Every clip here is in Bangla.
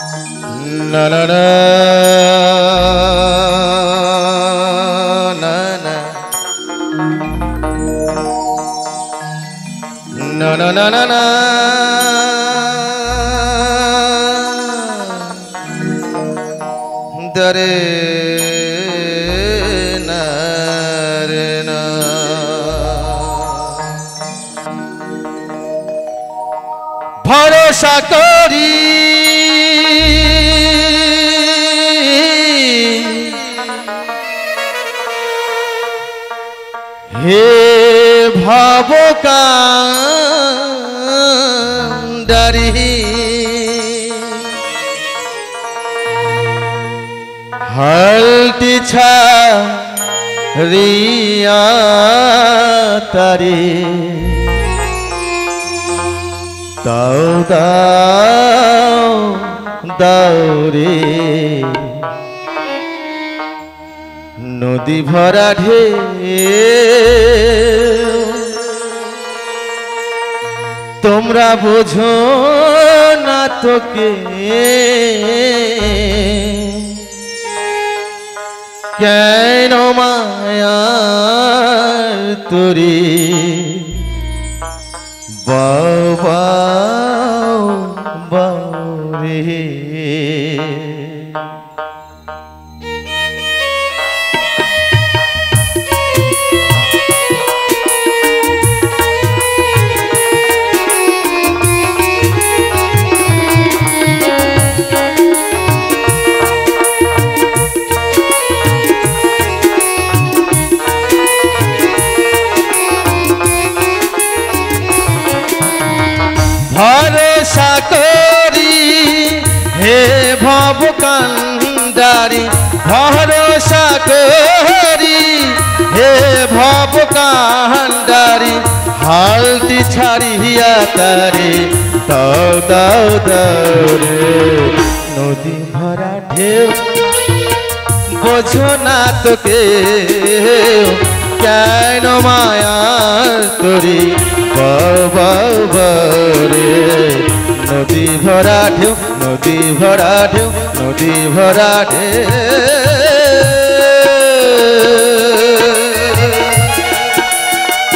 na na na na na na na na na dare na re na ভরসা করি হে ভবকান্ডারি হালটি ছাড়িয়া তারে দাও দাও দাও রে নদী ভরা ঢেউ তোমরা বোঝো না তোকে কেন মায়ার তোরে বাবা বারে ভরসা করি হে ভবকান্ডারি ভরসা করি হে ভবকান্ডারি হালটি ছাড়িয়া তারে দাও দাও দাও রে নদী ভরা ঢেউ বোঝো না তোকে কেন মায়ার তোরে বাবা রে নদী ভরা ঢেউ নদী ভরা ঢেউ নদী ভরা ঢেউ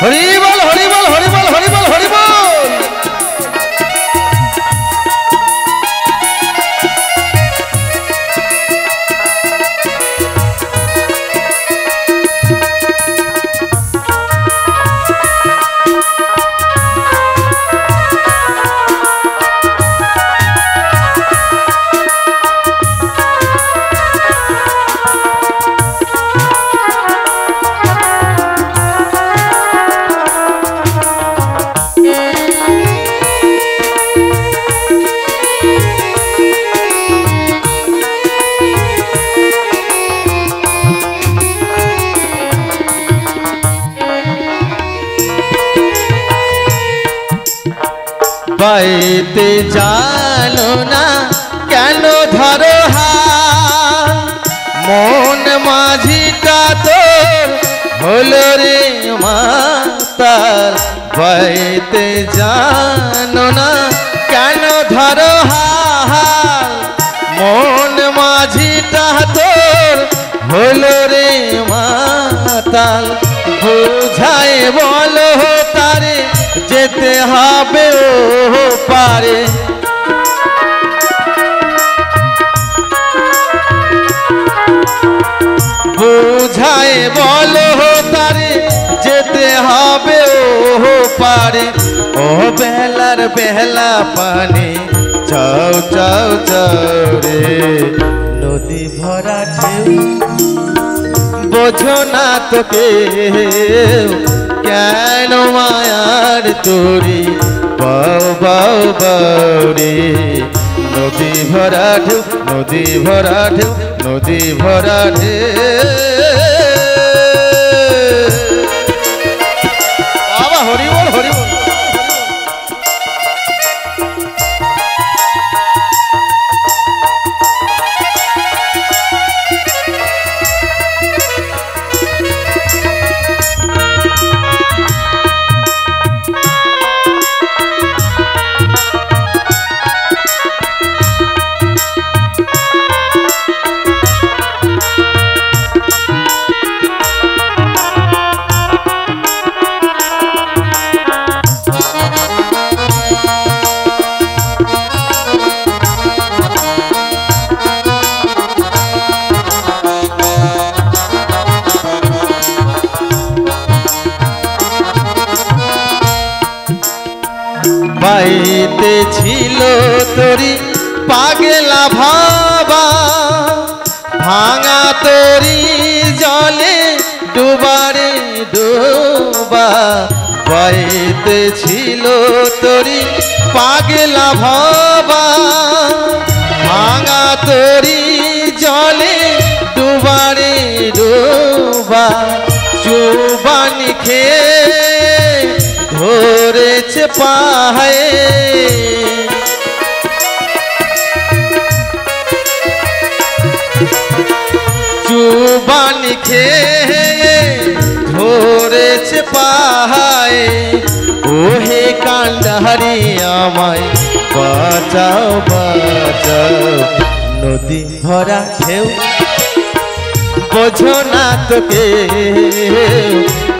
হরি বল হরি বল হরি বল হরি বল হরি বল পাইতে জানো না কেন ধরো হাত মন মাঝিটা তোর হলো রে মাতাল পাইতে জানো না কেন ধরো হাত মন মাঝিটা তোর হলো রে মাতাল বুঝায় বলো তারে যেতে হবে ও পারে বুঝায় বলো তারে যেতে হবে ও পারে ও বেলার বেলা পানি চাও চাও চাও রে নদী ভরা ঢেউ বোঝো না তোকে কেন মায়ার তোরে বাও বাও বাও রে নদী ভরা ঢেউ নদী ভরা ঢেউ নদী ভরা ঢেউ বাবা হরি বল হরি বল পাইতে ছিল তোরি পাগলা ভাবা ভাঙা তোরি জলে ডুবারে ডুবা পাইতে ছিল তোরি পাগলা ভাবা ভাঙা তোরি জলে ডুবারে ডুবা চুবানি খেয়ে ধরেছে পায়ে চুবানি খেয়ে ধরেছে পায়ে ওহে কান্ডারি আমায় বাঁচাও বাঁচাও নদী ভরা ঢেউ বোঝো না তোকে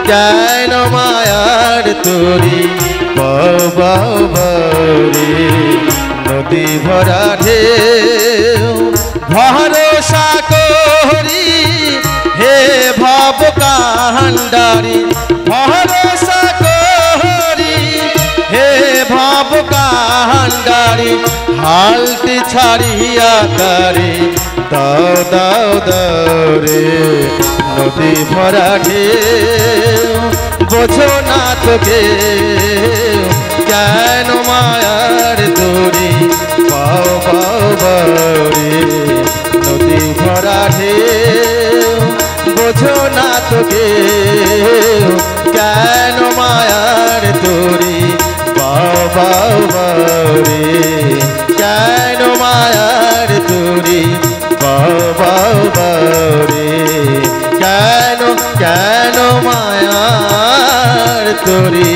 কেন মায়ার তোরি বাবারে নদী ভরা ঢেউ ভরসা করি হে ভব কান্ডারি ভরসা করি হে ভব কান্ডারি হালটি ছাড়িয়া তারে দাও দাও দাও রে নদী ভরা ঢেউ বোঝো না তোকে কেন মায়ার দড়ি পাও পাও বাউরে নদী ভরা ঢেউ বোঝো না তোকে কেন মায়ার দড়ি পাও পাও বাউরে কেন মায়ার দড়ি পাও পাও বাউরে কেন কেন মায়ার তোরি